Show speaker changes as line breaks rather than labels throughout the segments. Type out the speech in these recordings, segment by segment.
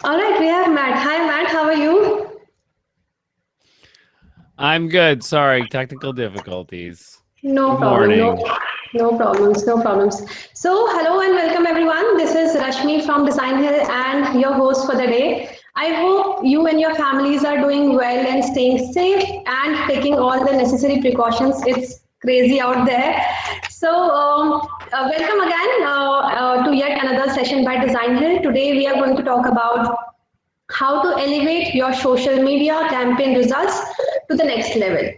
All right, we have Matt. Hi, Matt. How are you?
I'm good. Sorry, technical difficulties.
No
Good
problem.
morning.
No problems. No problems. So, hello and welcome, everyone. This is Rashmi from Designhill and your host for the day. I hope you and your families are doing well and staying safe and taking all the necessary precautions. It's crazy out there. So, welcome again to yet another session by Designhill. Today, we are going to talk about how to elevate your social media campaign results to the next level.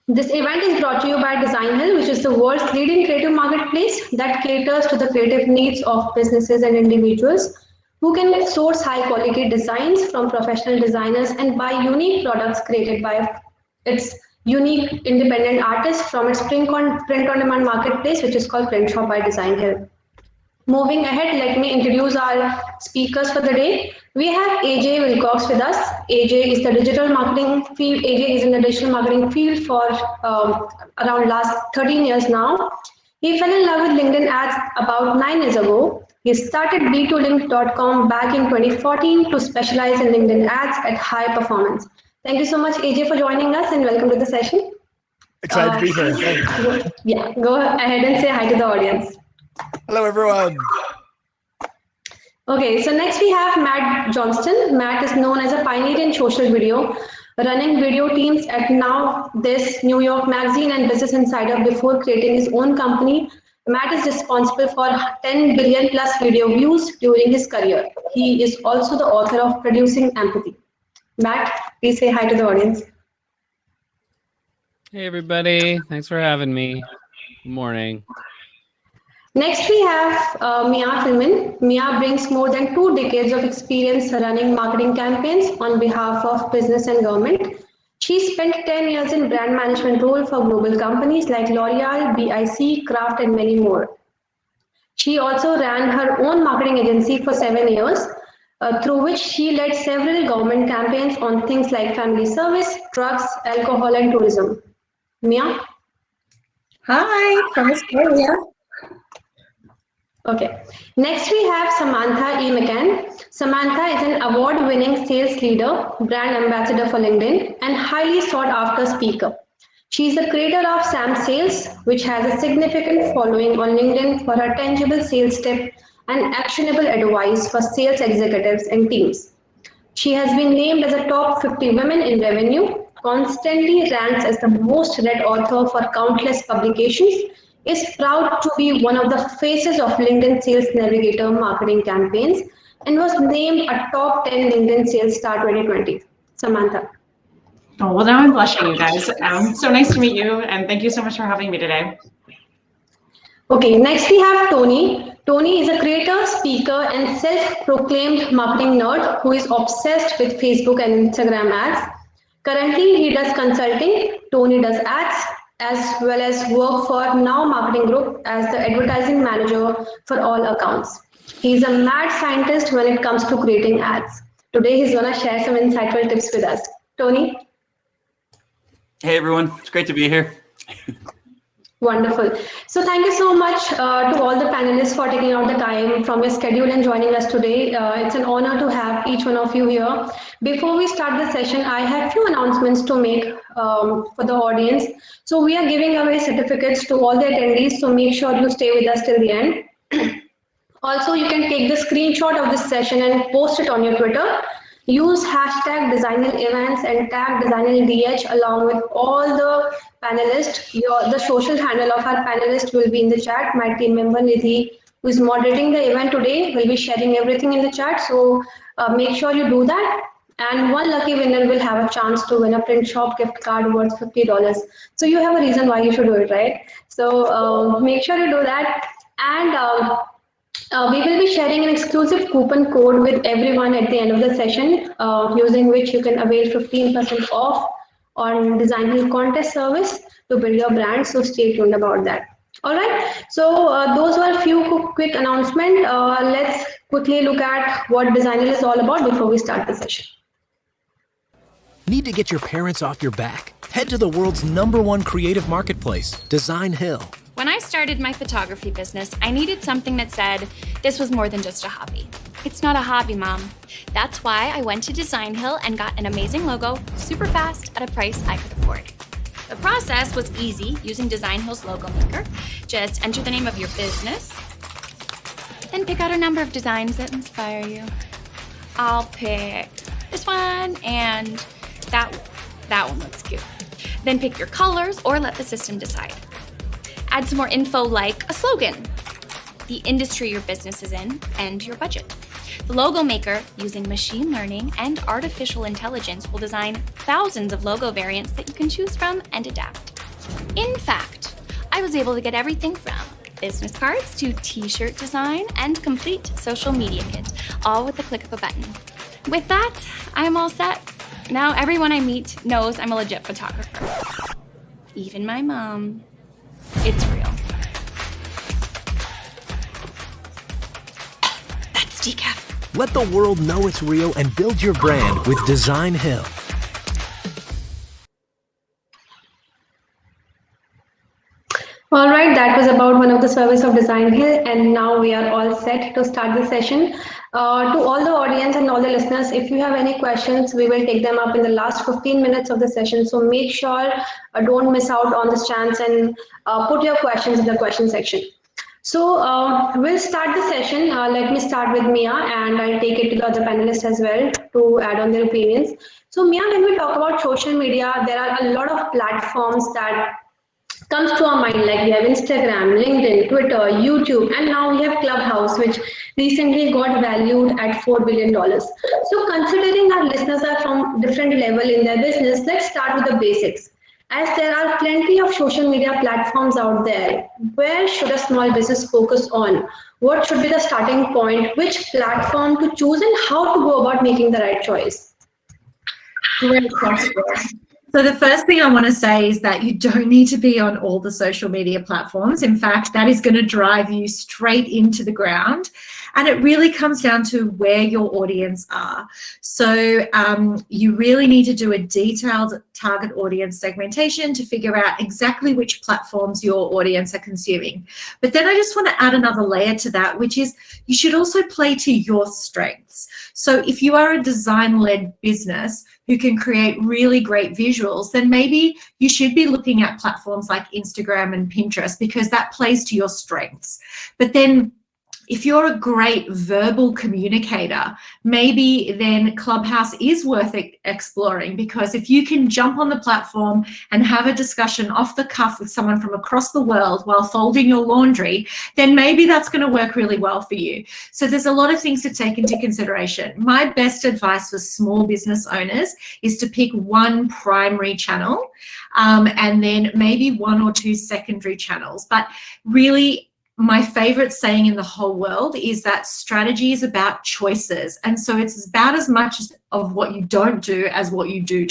This event is brought to you by Designhill, which is the world's leading creative marketplace that caters to the creative needs of businesses and individuals who can source high quality designs from professional designers and buy unique products created by its unique independent artists from its print on demand marketplace, which is called Print Shop by Designhill. Moving ahead, let me introduce our speakers for the day. We have AJ Wilcox with us. AJ is the digital marketing field. AJ is in the digital marketing field for around last 13 years now. He fell in love with LinkedIn ads about 9 years ago. He started b2link.com back in 2014 to specialize in LinkedIn ads at high performance. Thank you so much, AJ, for joining us and welcome to the session.
Excited to be here. Thanks.
Go ahead and say hi to the audience.
Hello, everyone.
Okay, so next we have Matt Johnston. Matt is known as a pioneer in social video, running video teams at Now This, New York Magazine, and Business Insider before creating his own company. Matt is responsible for 10 billion plus video views during his career. He is also the author of Producing Empathy. Matt, please say hi to the audience.
Hey, everybody. Thanks for having me. Good morning.
Next, we have Mia Filman. Mia brings more than 2 decades of experience running marketing campaigns on behalf of business and government. She spent 10 years in brand management role for global companies like L'Oreal, BIC, Kraft, and many more. She also ran her own marketing agency for 7 years, through which she led several government campaigns on things like family service, drugs, alcohol, and tourism. Mia?
Hi, from Australia.
Okay. Next, we have Samantha E. McCann. Samantha is an award-winning sales leader, brand ambassador for LinkedIn, and highly sought-after speaker. She is the creator of Sam Sales, which has a significant following on LinkedIn for her tangible sales tip and actionable advice for sales executives and teams. She has been named as a top 50 women in revenue, constantly ranks as the most read author for countless publications, is proud to be one of the faces of LinkedIn Sales Navigator marketing campaigns, and was named a top 10 LinkedIn Sales Star 2020. Samantha.
Oh, well, now I'm blushing, you guys. So nice to meet you, and thank you so much for having me today.
Okay, next we have Tony. Tony is a creator, speaker, and self-proclaimed marketing nerd who is obsessed with Facebook and Instagram ads. Currently, he does consulting. Tony does ads as well as work for Now Marketing Group as the advertising manager for all accounts. He's a mad scientist when it comes to creating ads. Today, he's going to share some insightful tips with us. Tony?
Hey, everyone. It's great to be here.
Wonderful. So thank you so much to all the panelists for taking out the time from your schedule and joining us today. It's an honor to have each one of you here. Before we start the session, I have few announcements to make for the audience. So we are giving away certificates to all the attendees, so make sure you stay with us till the end. Also, you can take the screenshot of this session and post it on your Twitter. Use hashtag Designhill events and tag DesignhillDH along with all the panelists. The social handle of our panelists will be in the chat. My team member Nidhi, who is moderating the event today, will be sharing everything in the chat. So make sure you do that. And one lucky winner will have a chance to win a print shop gift card worth $50. So you have a reason why you should do it, right? So make sure you do that. And we will be sharing an exclusive coupon code with everyone at the end of the session, using which you can avail 15% off on Designhill contest service to build your brand. So stay tuned about that. All right. So those were a few quick announcements. Let's quickly look at what Designhill is all about before we start the session.
Need to get your parents off your back? Head to the world's #1 creative marketplace, Designhill.
When I started my photography business, I needed something that said this was more than just a hobby. It's not a hobby, Mom. That's why I went to Designhill and got an amazing logo super fast at a price I could afford. The process was easy using Designhill's logo maker. Just enter the name of your business, then pick out a number of designs that inspire you. I'll pick this one and that one looks cute. Then pick your colors or let the system decide. Add some more info like a slogan, the industry your business is in, and your budget. The logo maker, using machine learning and artificial intelligence, will design thousands of logo variants that you can choose from and adapt. In fact, I was able to get everything from business cards to t-shirt design and complete social media kit, all with the click of a button. With that, I'm all set. Now everyone I meet knows I'm a legit photographer. Even my mom. It's real. That's decaf.
Let the world know it's real and build your brand with Designhill.
All right, that was about one of the service of Designhill, and now we are all set to start the session. To all the audience and all the listeners, if you have any questions, we will take them up in the last 15 minutes of the session. So make sure don't miss out on this chance and put your questions in the question section. So we'll start the session. Let me start with Mia, and I'll take it to the other panelists as well to add on their opinions. So Mia, when we talk about social media, there are a lot of platforms that comes to our mind, like we have Instagram, LinkedIn, Twitter, YouTube, and now we have Clubhouse, which recently got valued at $4 billion. So considering our listeners are from different level in their business, let's start with the basics. As there are plenty of social media platforms out there, where should a small business focus on? What should be the starting point? Which platform to choose and how to go about making the right choice?
Great question. So the first thing I want to say is that you don't need to be on all the social media platforms. In fact, that is going to drive you straight into the ground. And it really comes down to where your audience are. So you really need to do a detailed target audience segmentation to figure out exactly which platforms your audience are consuming. But then I just want to add another layer to that, which is you should also play to your strengths. So if you are a design-led business who can create really great visuals, then maybe you should be looking at platforms like Instagram and Pinterest because that plays to your strengths. But then if you're a great verbal communicator, maybe then Clubhouse is worth exploring, because if you can jump on the platform and have a discussion off the cuff with someone from across the world while folding your laundry, then maybe that's going to work really well for you. So there's a lot of things to take into consideration. My best advice for small business owners is to pick one primary channel and then maybe one or two secondary channels. But really, my favorite saying in the whole world is that strategy is about choices. And so it's about as much of what you don't do as what you do.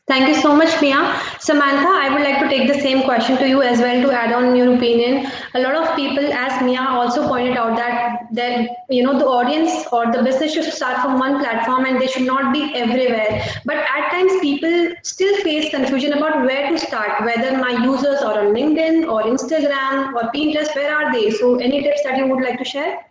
Thank you so much, Mia. Samantha, I would like to take the same question to you as well to add on your opinion. A lot of people, as Mia also pointed out, that the audience or the business should start from one platform and they should not be everywhere. But at times people still face confusion about where to start, whether my users are on LinkedIn or Instagram or Pinterest, where are they? So any tips that you would like to share?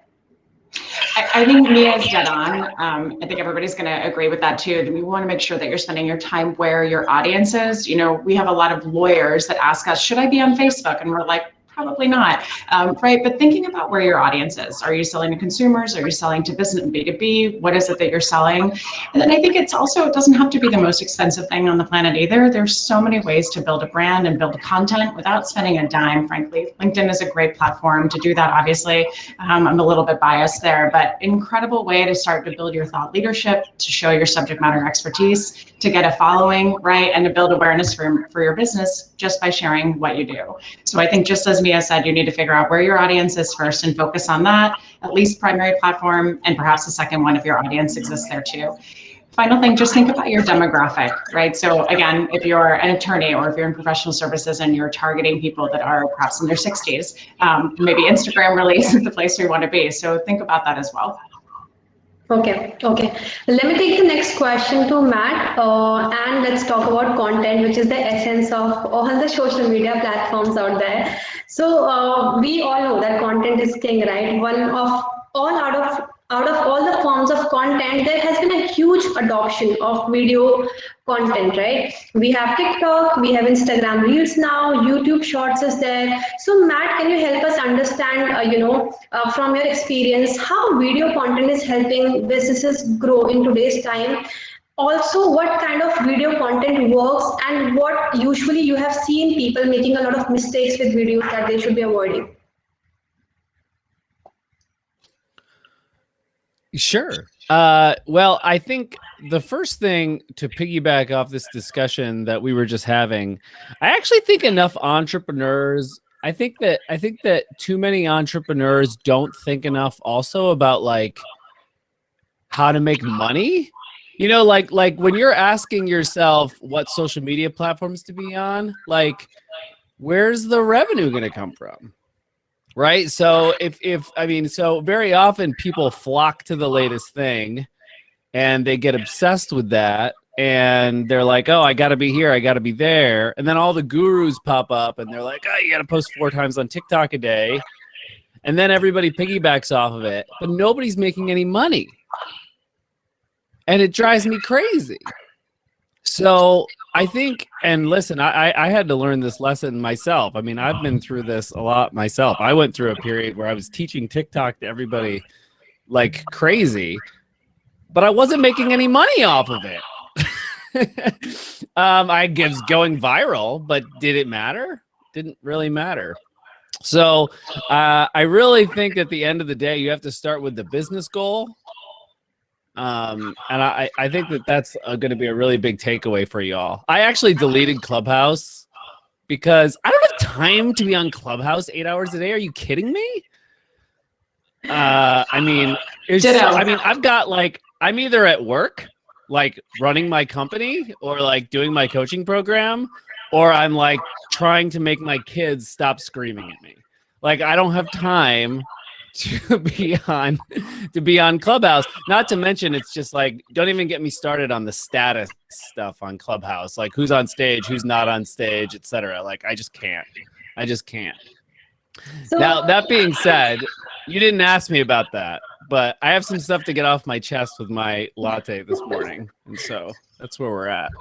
I think Mia is dead on. I think everybody's going to agree with that too. We want to make sure that you're spending your time where your audience is. We have a lot of lawyers that ask us, should I be on Facebook? And we're like, probably not, right? But thinking about where your audience is. Are you selling to consumers? Are you selling to business and B2B? What is it that you're selling? And then I think it doesn't have to be the most expensive thing on the planet either. There's so many ways to build a brand and build content without spending a dime, frankly. LinkedIn is a great platform to do that, obviously. I'm a little bit biased there, but incredible way to start to build your thought leadership, to show your subject matter expertise, to get a following, right? And to build awareness for your business just by sharing what you do. So I think just as Mia said, you need to figure out where your audience is first and focus on that, at least primary platform, and perhaps the second one if your audience exists there too. Final thing, just think about your demographic, right? So again, if you're an attorney or if you're in professional services and you're targeting people that are perhaps in their 60s, maybe Instagram really isn't the place where you want to be. So think about that as well.
Okay. Let me take the next question to Matt, and let's talk about content, which is the essence of all the social media platforms out there. So we all know that content is king, right? One of out of all the forms of content, there has been a huge adoption of video content, right? We have TikTok, we have Instagram Reels now, YouTube Shorts is there. So Matt, can you help us understand, from your experience, how video content is helping businesses grow in today's time? Also, what kind of video content works and what usually you have seen people making a lot of mistakes with videos that they should be avoiding?
Sure. Well, I think the first thing to piggyback off this discussion that we were just having, I actually think enough entrepreneurs, I think that too many entrepreneurs don't think enough also about like how to make money. You know, like when you're asking yourself what social media platforms to be on, like where's the revenue going to come from? Right. So so very often people flock to the latest thing and they get obsessed with that. And they're like, oh, I got to be here. I got to be there. And then all the gurus pop up and they're like, oh, you got to post 4 times on TikTok a day. And then everybody piggybacks off of it. But nobody's making any money. And it drives me crazy. So I think, and listen, I had to learn this lesson myself. I mean, I've been through this a lot myself. I went through a period where I was teaching TikTok to everybody like crazy, but I wasn't making any money off of it. I was going viral, but did it matter? Didn't really matter. So I really think at the end of the day, you have to start with the business goal. And I think that that's going to be a really big takeaway for y'all. I actually deleted Clubhouse because I don't have time to be on Clubhouse 8 hours a day. Are you kidding me? I mean, I've got like, I'm either at work, like running my company or like doing my coaching program, or I'm like trying to make my kids stop screaming at me. Like, I don't have time to be on Clubhouse. Not to mention, it's just like, don't even get me started on the status stuff on Clubhouse, like who's on stage, who's not on stage, etc. Like, I just can't. So, now, that being said, you didn't ask me about that, but I have some stuff to get off my chest with my latte this morning, and so that's where we're at.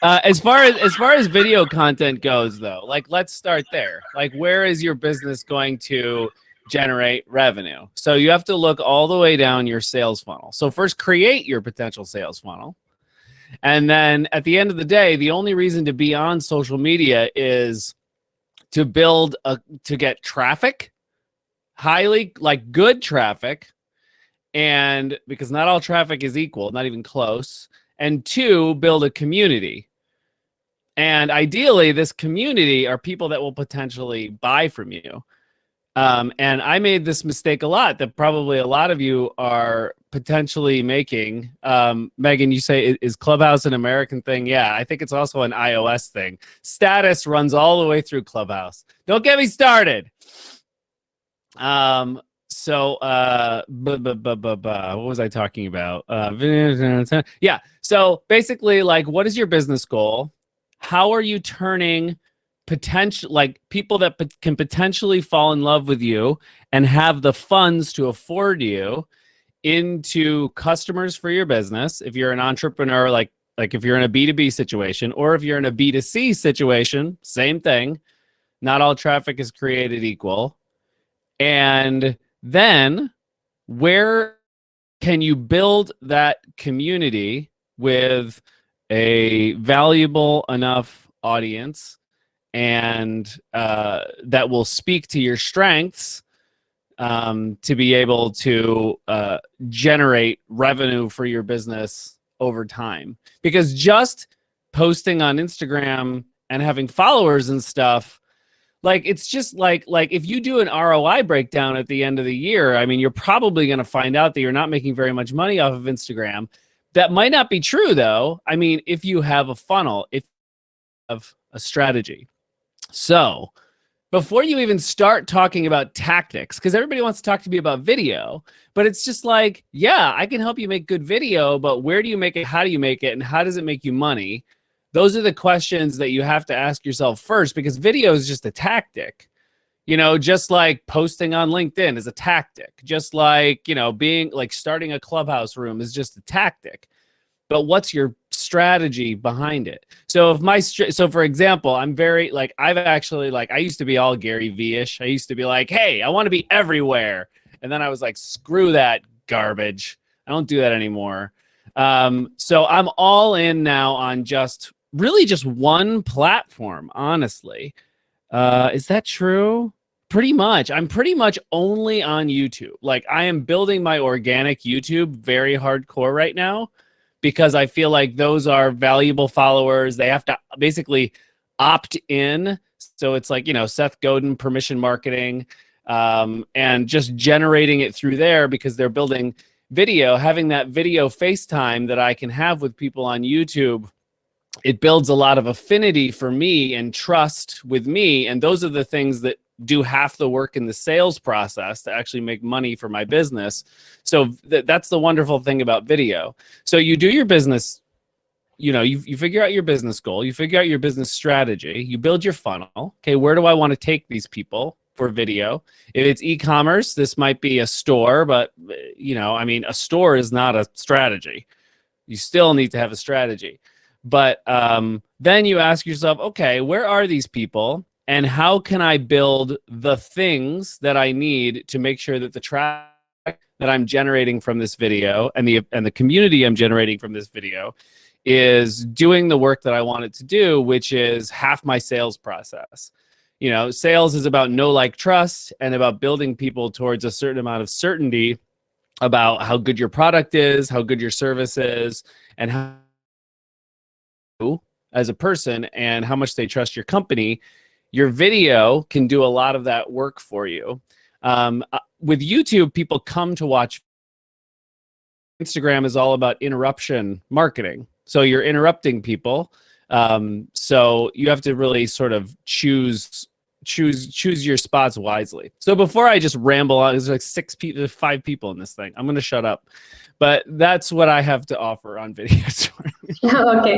As far as video content goes, though, like, let's start there. Like, where is your business going to generate revenue? So you have to look all the way down your sales funnel. So first, create your potential sales funnel. And then at the end of the day, the only reason to be on social media is to get traffic, highly, like, good traffic. And because not all traffic is equal, not even close. And 2, build a community. And ideally, this community are people that will potentially buy from you. And I made this mistake a lot that probably a lot of you are potentially making. Megan, you say, is Clubhouse an American thing? Yeah, I think it's also an iOS thing. Status runs all the way through Clubhouse. Don't get me started. So, what was I talking about? Yeah. So basically, like, what is your business goal? How are you turning people that can potentially fall in love with you and have the funds to afford you into customers for your business? If you're an entrepreneur, like if you're in a B2B situation, or if you're in a B2C situation, same thing. Not all traffic is created equal. And then where can you build that community with a valuable enough audience and that will speak to your strengths to be able to generate revenue for your business over time? Because just posting on Instagram and having followers and stuff, like, it's just like if you do an ROI breakdown at the end of the year, I mean, you're probably going to find out that you're not making very much money off of Instagram. That might not be true, though. I mean, if you have a funnel, if you have a strategy. So before you even start talking about tactics, because everybody wants to talk to me about video, but it's just like, yeah, I can help you make good video, but where do you make it? How do you make it? And how does it make you money? Those are the questions that you have to ask yourself first, because video is just a tactic. You know, just like posting on LinkedIn is a tactic, just like, you know, being like starting a Clubhouse room is just a tactic. But what's your strategy behind it? So if so for example, I'm very like, I've actually like, I used to be all Gary V-ish. I used to be like, hey, I want to be everywhere. And then I was like, screw that garbage. I don't do that anymore. So I'm all in now on just really just one platform, honestly. Is that true? Pretty much. I'm pretty much only on YouTube. Like I am building my organic YouTube very hardcore right now because I feel like those are valuable followers. They have to basically opt in. So it's like, you know, Seth Godin permission marketing, and just generating it through there because they're building video, having that video FaceTime that I can have with people on YouTube. It builds a lot of affinity for me and trust with me. And those are the things that do half the work in the sales process to actually make money for my business. So that's the wonderful thing about video. So you do your business, you know, you figure out your business goal, you figure out your business strategy, you build your funnel. Okay, where do I want to take these people for video? If it's e-commerce, this might be a store, but you know, I mean, a store is not a strategy. You still need to have a strategy. But then you ask yourself, okay, where are these people? And how can I build the things that I need to make sure that the traffic that I'm generating from this video and the community I'm generating from this video is doing the work that I want it to do, which is half my sales process. You know, sales is about know, like, trust, and about building people towards a certain amount of certainty about how good your product is, how good your service is, and how as a person and how much they trust your company. Your video can do a lot of that work for you. With YouTube, people come to watch. Instagram is all about interruption marketing. So you're interrupting people. So you have to really sort of choose your spots wisely. So before I just ramble on, there's like 5 people in this thing. I'm going to shut up. But that's what I have to offer on videos.
Okay.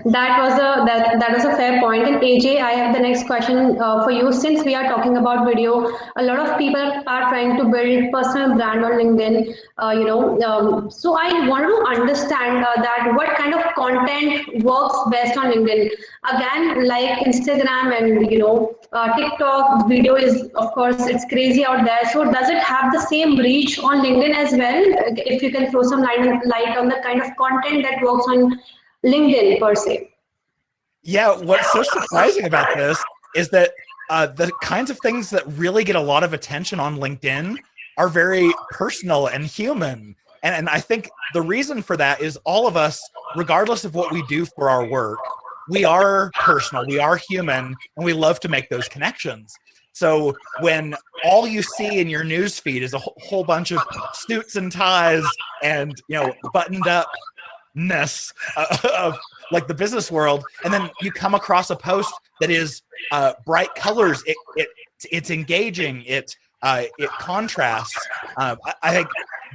That was a fair point. And AJ, I have the next question for you. Since we are talking about video, a lot of people are trying to build personal brand on LinkedIn. So I want to understand that what kind of content works best on LinkedIn. Again, like Instagram and TikTok, video is, of course, it's crazy out there. So does it have the same reach on LinkedIn as well? If you can throw some light on the kind of content that works on LinkedIn per se.
Yeah, what's so surprising about this is that the kinds of things that really get a lot of attention on LinkedIn are very personal and human. And I think the reason for that is all of us, regardless of what we do for our work, we are personal, we are human, and we love to make those connections. So when all you see in your news feed is a whole bunch of suits and ties and buttoned upness of like the business world, and then you come across a post that is bright colors, it's engaging, it contrasts. I think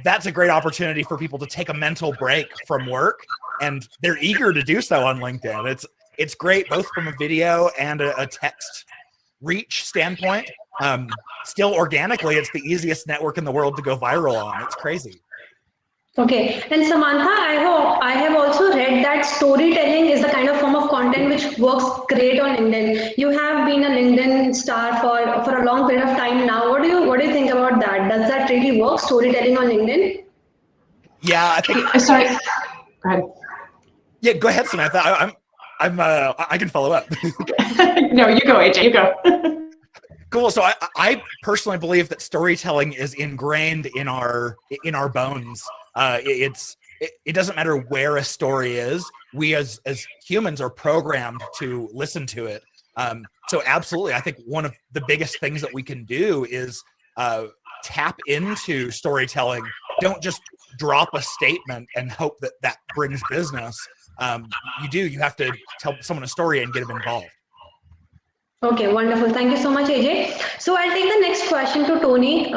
that's a great opportunity for people to take a mental break from work, and they're eager to do so on LinkedIn. It's great both from a video and a text reach standpoint. Still organically, it's the easiest network in the world to go viral on. It's crazy.
Okay, and Samantha, I have also read that storytelling is the kind of form of content which works great on LinkedIn. You have been a LinkedIn star for a long period of time now. What do you think about that? Does that really work, storytelling on LinkedIn?
Yeah, I think.
Sorry. Go ahead.
Yeah, go ahead, Samantha. I can follow up.
No, you go, AJ. You go.
Cool. So I personally believe that storytelling is ingrained in our bones. It doesn't matter where a story is. We as humans are programmed to listen to it. So absolutely, I think one of the biggest things that we can do is tap into storytelling. Don't just drop a statement and hope that brings business. You have to tell someone a story and get them involved.
Okay, wonderful. Thank you so much, AJ. So I'll take the next question to Tony.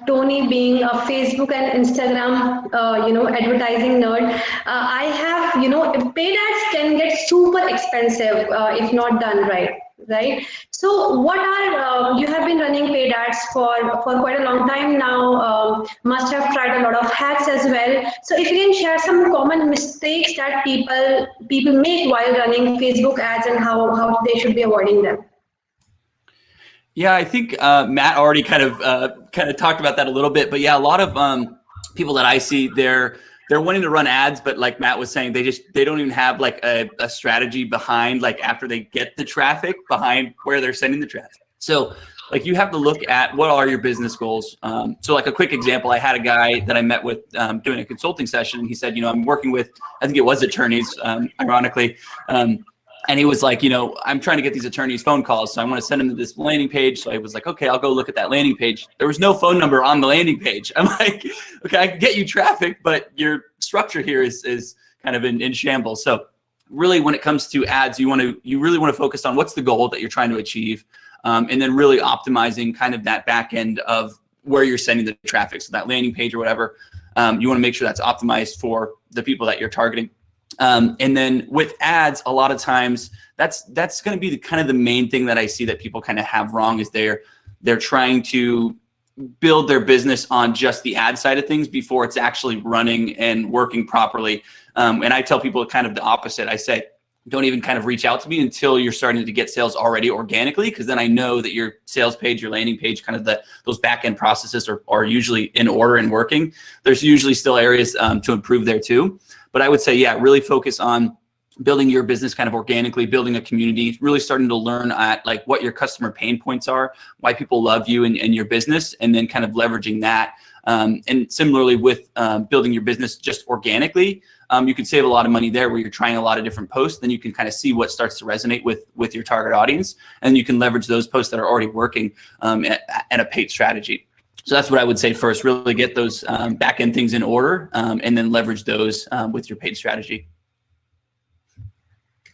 Tony being a Facebook and Instagram, advertising nerd. I have, paid ads can get super expensive if not done right. right? So what are, you have been running paid ads for quite a long time now, must have tried a lot of hacks as well. So if you can share some common mistakes that people make while running Facebook ads and how they should be avoiding them.
Yeah, I think Matt already kind of talked about that a little bit, but yeah, a lot of people that I see, they're wanting to run ads, but like Matt was saying, they don't even have like a strategy behind, like after they get the traffic, behind where they're sending the traffic. So like you have to look at what are your business goals. So like a quick example, I had a guy that I met with doing a consulting session, and he said, I'm working with, I think it was attorneys, ironically. And he was like, I'm trying to get these attorneys phone calls, so I want to send them to this landing page. So I was like, okay, I'll go look at that landing page. There was no phone number on the landing page. I'm like, okay, I can get you traffic, but your structure here is kind of in shambles. So really, when it comes to ads, you really want to focus on what's the goal that you're trying to achieve, and then really optimizing kind of that back end of where you're sending the traffic. So that landing page or whatever, you want to make sure that's optimized for the people that you're targeting. And then with ads, a lot of times that's going to be kind of the main thing that I see that people kind of have wrong, is they're trying to build their business on just the ad side of things before it's actually running and working properly. And I tell people kind of the opposite. I say, don't even kind of reach out to me until you're starting to get sales already organically, because then I know that your sales page, your landing page, kind of those back end processes are usually in order and working. There's usually still areas to improve there too. But I would say, yeah, really focus on building your business kind of organically, building a community, really starting to learn at like what your customer pain points are, why people love you and your business, and then kind of leveraging that. And similarly with building your business just organically, you can save a lot of money there where you're trying a lot of different posts. Then you can kind of see what starts to resonate with your target audience, and you can leverage those posts that are already working at a paid strategy. So that's what I would say first, really get those back end things in order, and then leverage those with your paid strategy.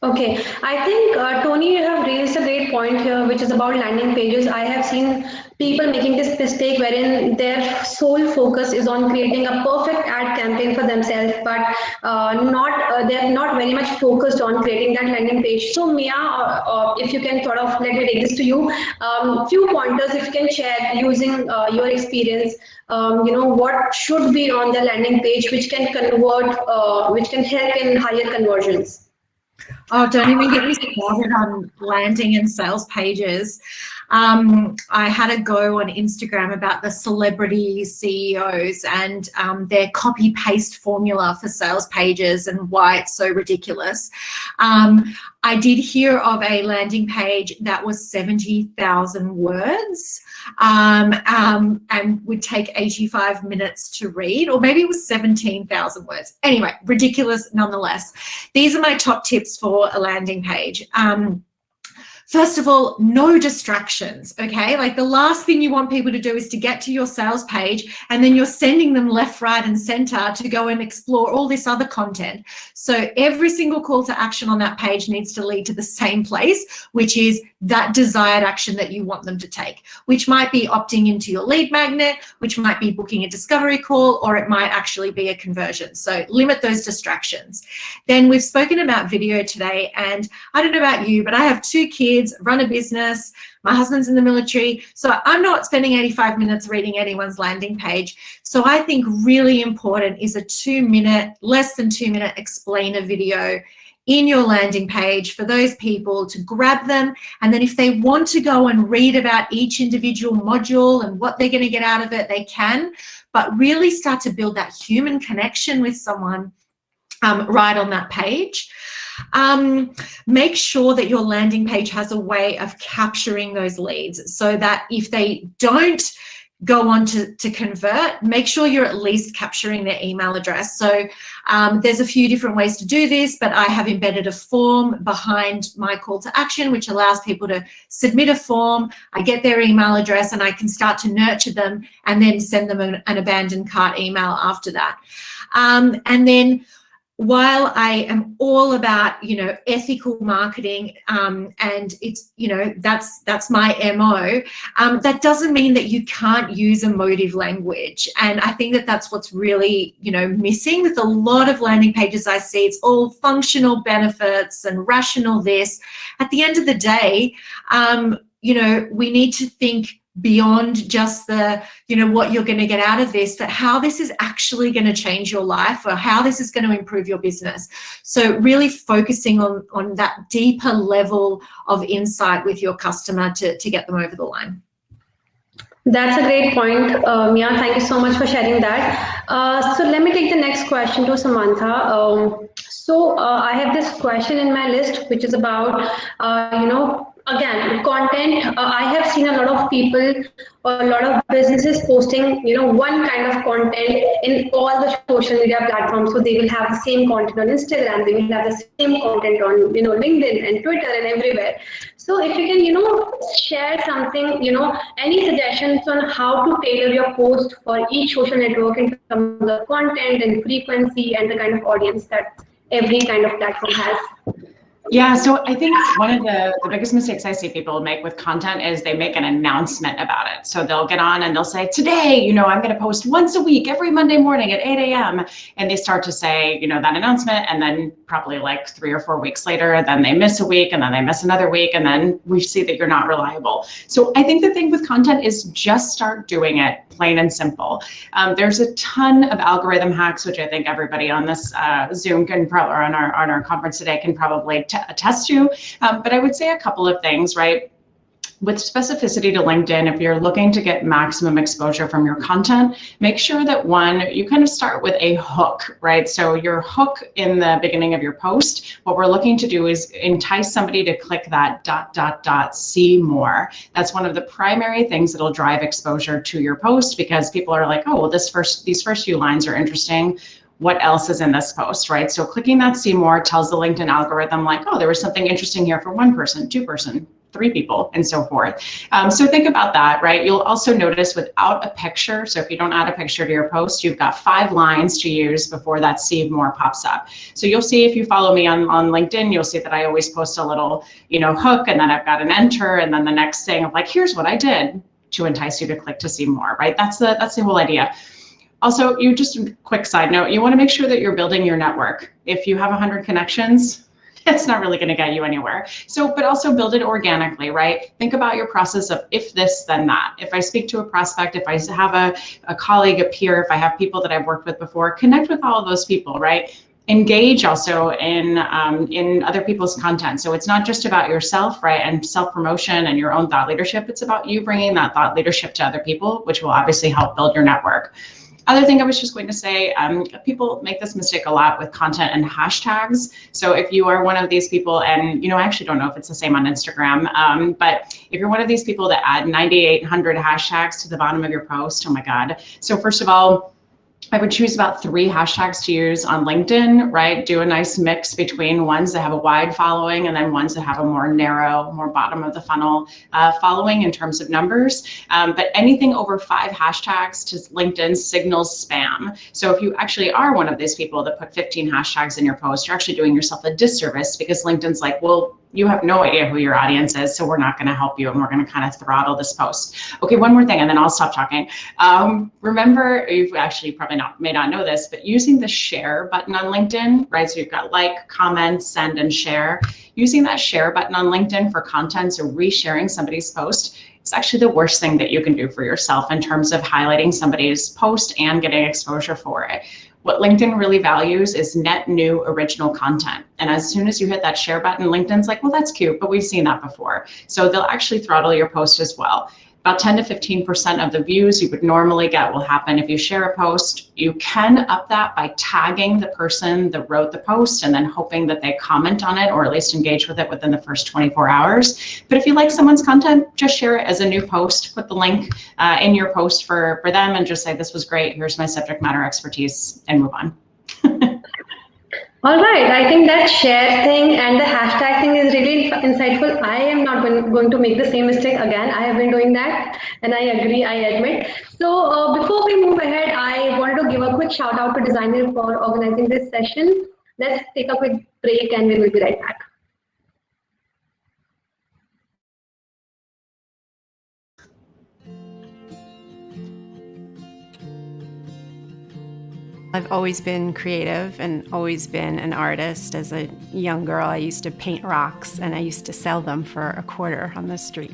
Okay, I think Tony, you have raised a great point here, which is about landing pages. I have seen people making this mistake wherein their sole focus is on creating a perfect ad campaign for themselves, but they're not very much focused on creating that landing page. So Mia, if you can sort of let me take this to you, few pointers if you can share using your experience. What should be on the landing page which can convert, which can help in higher conversions.
Oh, don't even get me started on landing and sales pages. I had a go on Instagram about the celebrity CEOs and their copy-paste formula for sales pages and why it's so ridiculous. I did hear of a landing page that was 70,000 words and would take 85 minutes to read, or maybe it was 17,000 words. Anyway, ridiculous nonetheless. These are my top tips for a landing page. First of all, no distractions, okay? Like the last thing you want people to do is to get to your sales page and then you're sending them left, right, and center to go and explore all this other content. So every single call to action on that page needs to lead to the same place, which is that desired action that you want them to take, which might be opting into your lead magnet, which might be booking a discovery call, or it might actually be a conversion. So limit those distractions. Then we've spoken about video today, and I don't know about you, but I have 2 kids, run a business, my husband's in the military, so I'm not spending 85 minutes reading anyone's landing page. So I think really important is a 2-minute, less than 2-minute explainer video in your landing page for those people to grab them. And then if they want to go and read about each individual module and what they're going to get out of it, they can, but really start to build that human connection with someone right on that page. Make sure that your landing page has a way of capturing those leads so that if they don't go on to convert, make sure you're at least capturing their email address. So there's a few different ways to do this, but I have embedded a form behind my call to action, which allows people to submit a form. I get their email address and I can start to nurture them and then send them an abandoned cart email after that. And then while I am all about, ethical marketing, and it's, that's my MO, that doesn't mean that you can't use emotive language. And I think that that's what's really, missing with a lot of landing pages I see. It's all functional benefits and rational this. At the end of the day, we need to think beyond just the, what you're going to get out of this, but how this is actually going to change your life or how this is going to improve your business. So really focusing on that deeper level of insight with your customer to get them over the line.
That's a great point, Mia. Thank you so much for sharing that. So let me take the next question to Samantha. I have this question in my list, which is about, again, content. I have seen a lot of people or a lot of businesses posting, one kind of content in all the social media platforms. So they will have the same content on Instagram, they will have the same content on, LinkedIn and Twitter and everywhere. So if you can, share something, any suggestions on how to tailor your post for each social network in terms of content and frequency and the kind of audience that every kind of platform has.
Yeah, so I think one of the biggest mistakes I see people make with content is they make an announcement about it. So they'll get on and they'll say, today, I'm going to post once a week, every Monday morning at 8 a.m. And they start to say, that announcement, and then probably like 3 or 4 weeks later, then they miss a week, and then they miss another week, and then we see that you're not reliable. So I think the thing with content is just start doing it, plain and simple. There's a ton of algorithm hacks, which I think everybody on this Zoom can probably, or on our conference today can probably attest to. But I would say a couple of things, right? With specificity to LinkedIn, if you're looking to get maximum exposure from your content, make sure that you kind of start with a hook, right? So your hook in the beginning of your post, what we're looking to do is entice somebody to click that ... see more. That's one of the primary things that'll drive exposure to your post, because people are like, oh, well, these first few lines are interesting. What else is in this post, right? So clicking that see more tells the LinkedIn algorithm like, oh, there was something interesting here for 1 person, 2 person, 3 people, and so forth. So think about that, right? You'll also notice without a picture, so if you don't add a picture to your post, you've got 5 lines to use before that see more pops up. So you'll see, if you follow me on LinkedIn, you'll see that I always post a little, hook, and then I've got an enter, and then the next thing of like, here's what I did to entice you to click to see more, right? That's the whole idea. Also, just a quick side note, you want to make sure that you're building your network. If you have 100 connections, it's not really going to get you anywhere. So, but also build it organically, right? Think about your process of if this, then that. If I speak to a prospect, if I have a colleague, a peer, if I have people that I've worked with before, connect with all of those people, right? Engage also in other people's content. So it's not just about yourself, right? And self-promotion and your own thought leadership. It's about you bringing that thought leadership to other people, which will obviously help build your network. Other thing I was just going to say, people make this mistake a lot with content and hashtags. So if you are one of these people, and I actually don't know if it's the same on Instagram, but if you're one of these people that add 9,800 hashtags to the bottom of your post, oh my God. So first of all, I would choose about 3 hashtags to use on LinkedIn, right? Do a nice mix between ones that have a wide following and then ones that have a more narrow, more bottom of the funnel following in terms of numbers. But anything over 5 hashtags to LinkedIn signals spam. So if you actually are one of these people that put 15 hashtags in your post, you're actually doing yourself a disservice, because LinkedIn's like, well, you have no idea who your audience is, so we're not going to help you, and we're going to kind of throttle this post. Okay, one more thing, and then I'll stop talking. Remember, you've actually probably may not know this, but using the share button on LinkedIn, right? So you've got like, comment, send, and share. Using that share button on LinkedIn for content, so resharing somebody's post, it's actually the worst thing that you can do for yourself in terms of highlighting somebody's post and getting exposure for it. What LinkedIn really values is net new original content. And as soon as you hit that share button, LinkedIn's like, well, that's cute, but we've seen that before. So they'll actually throttle your post as well. About 10 to 15% of the views you would normally get will happen if you share a post. You can up that by tagging the person that wrote the post and then hoping that they comment on it or at least engage with it within the first 24 hours. But if you like someone's content, just share it as a new post. Put the link in your post for them and just say, this was great, here's my subject matter expertise, and move on.
All right, I think that share thing and the hashtag thing is really insightful. I am not going to make the same mistake again. I have been doing that, and I agree, I admit. So before we move ahead, I wanted to give a quick shout out to Designhill for organizing this session. Let's take a quick break and we will be right back.
I've always been creative and always been an artist. As a young girl, I used to paint rocks and I used to sell them for $0.25 on the street.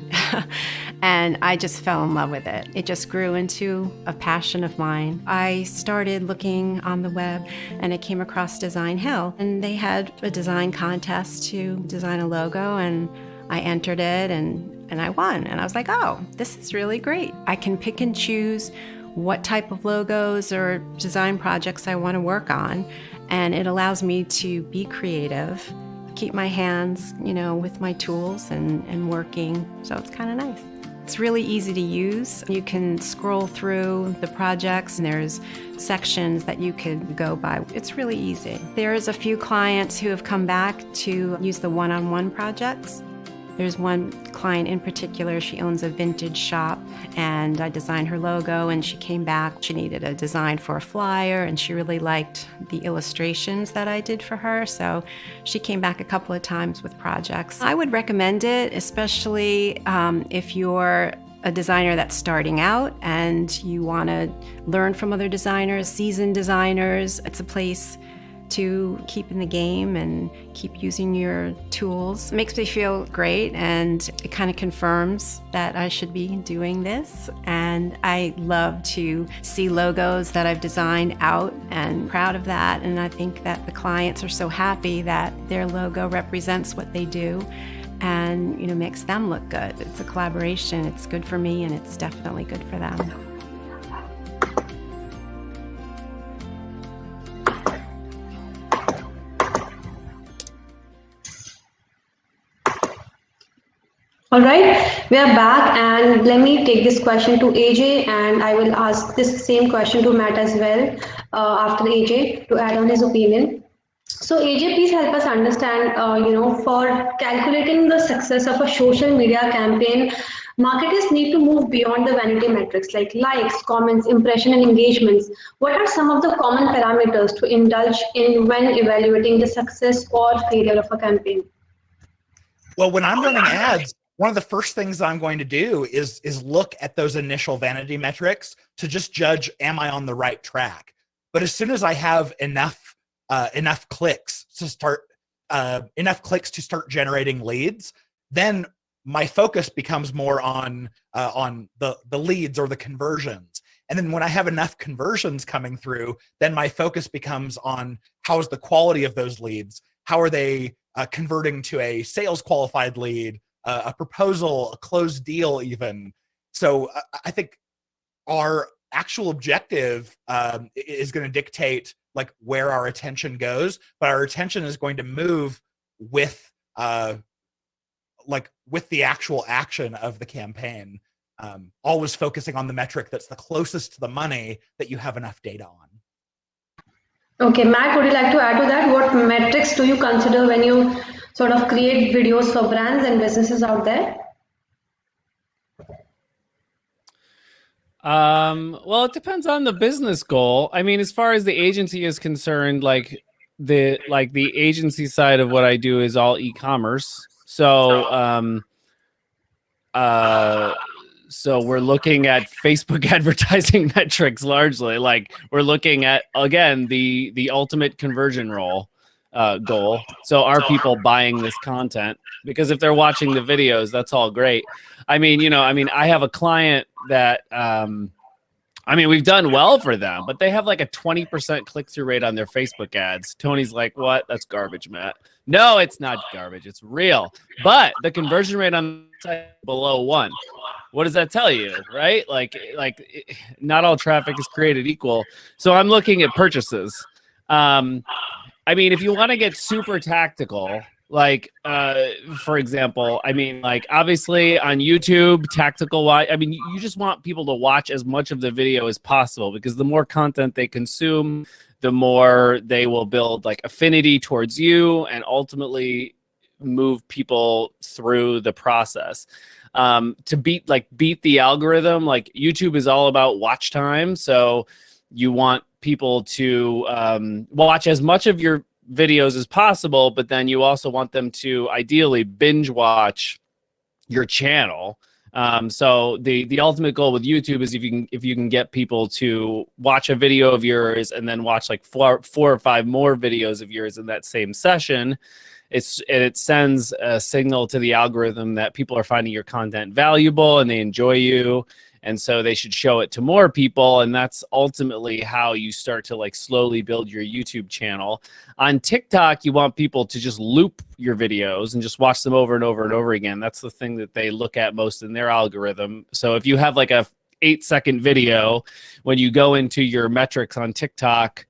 And I just fell in love with it. It just grew into a passion of mine. I started looking on the web and I came across Designhill, and they had a design contest to design a logo, and I entered it and I won. And I was like, oh, this is really great. I can pick and choose what type of logos or design projects I want to work on. And it allows me to be creative, keep my hands, with my tools and working. So it's kind of nice. It's really easy to use. You can scroll through the projects and there's sections that you could go by. It's really easy. There's a few clients who have come back to use the one-on-one projects. There's one client in particular, she owns a vintage shop, and I designed her logo, and she came back. She needed a design for a flyer, and she really liked the illustrations that I did for her, so she came back a couple of times with projects. I would recommend it, especially if you're a designer that's starting out and you want to learn from other designers, seasoned designers. It's a place to keep in the game and keep using your tools. It makes me feel great, and it kind of confirms that I should be doing this. And I love to see logos that I've designed out, and proud of that. And I think that the clients are so happy that their logo represents what they do and makes them look good. It's a collaboration. It's good for me, and it's definitely good for them.
All right, we are back, and let me take this question to AJ, and I will ask this same question to Matt as well after AJ to add on his opinion. So AJ, please help us understand, for calculating the success of a social media campaign, marketers need to move beyond the vanity metrics like likes, comments, impression, and engagements. What are some of the common parameters to indulge in when evaluating the success or failure of a campaign?
Well, when I'm running ads, one of the first things I'm going to do is look at those initial vanity metrics to just judge, am I on the right track? But as soon as I have enough clicks to start generating leads, then my focus becomes more on the leads or the conversions. And then when I have enough conversions coming through, then my focus becomes on how is the quality of those leads? How are they converting to a sales qualified lead, a proposal, a closed deal even. So I think our actual objective is going to dictate like where our attention goes, but our attention is going to move with the actual action of the campaign, always focusing on the metric that's the closest to the money that you have enough data on.
Okay, Matt, would you like to add to that? What metrics do you consider when you sort of create videos for brands and businesses out there?
Well, it depends on the business goal. I mean, as far as the agency is concerned, like the agency side of what I do is all e-commerce. So, so we're looking at Facebook advertising metrics largely. Like we're looking at, again, the ultimate conversion goal. So are people buying this content? Because if they're watching the videos, that's all great. I mean, I have a client that, we've done well for them, but they have like a 20% click-through rate on their Facebook ads. Tony's like, what? That's garbage, Matt. No, it's not garbage. It's real. But the conversion rate on the site is below 1. What does that tell you, right? Like not all traffic is created equal. So I'm looking at purchases. If you want to get super tactical, for example, obviously on YouTube, tactical wise, you just want people to watch as much of the video as possible, because the more content they consume, the more they will build like affinity towards you and ultimately move people through the process. To beat the algorithm, like YouTube is all about watch time. So you want people to watch as much of your videos as possible, but then you also want them to ideally binge watch your channel. So the ultimate goal with YouTube is if you can get people to watch a video of yours and then watch like four or five more videos of yours in that same session, it sends a signal to the algorithm that people are finding your content valuable and they enjoy you. And so they should show it to more people. And that's ultimately how you start to like slowly build your YouTube channel. On TikTok, you want people to just loop your videos and just watch them over and over and over again. That's the thing that they look at most in their algorithm. So if you have like a 8-second video, when you go into your metrics on TikTok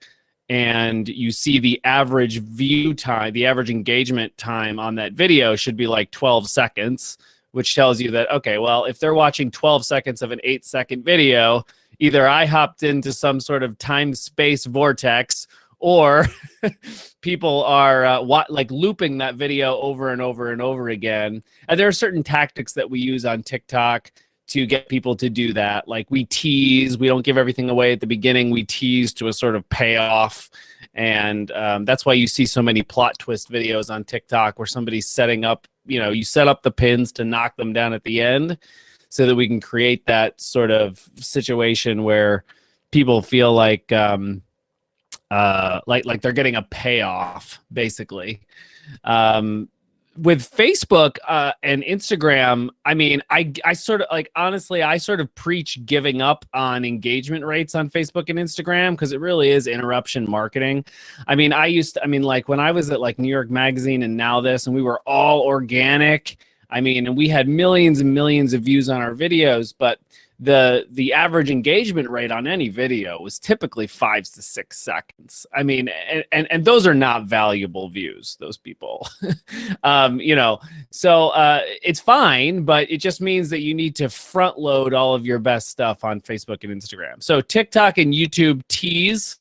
and you see the average view time, the average engagement time on that video should be like 12 seconds. Which tells you that, okay, well, if they're watching 12 seconds of an 8-second video, either I hopped into some sort of time-space vortex or people are like looping that video over and over and over again. And there are certain tactics that we use on TikTok to get people to do that. Like we tease, we don't give everything away at the beginning. We tease to a sort of payoff. And that's why you see so many plot twist videos on TikTok where somebody's setting up, you set up the pins to knock them down at the end so that we can create that sort of situation where people feel like they're getting a payoff, basically. With Facebook and Instagram, I mean, I sort of like, honestly, I sort of preach giving up on engagement rates on Facebook and Instagram because it really is interruption marketing. I mean, like when I was at like New York Magazine and Now This, and we were all organic, I mean, and we had millions and millions of views on our videos, but the average engagement rate on any video was typically 5 to 6 seconds. I mean, and those are not valuable views, those people. So it's fine, but it just means that you need to front load all of your best stuff on Facebook and Instagram. So TikTok and YouTube tease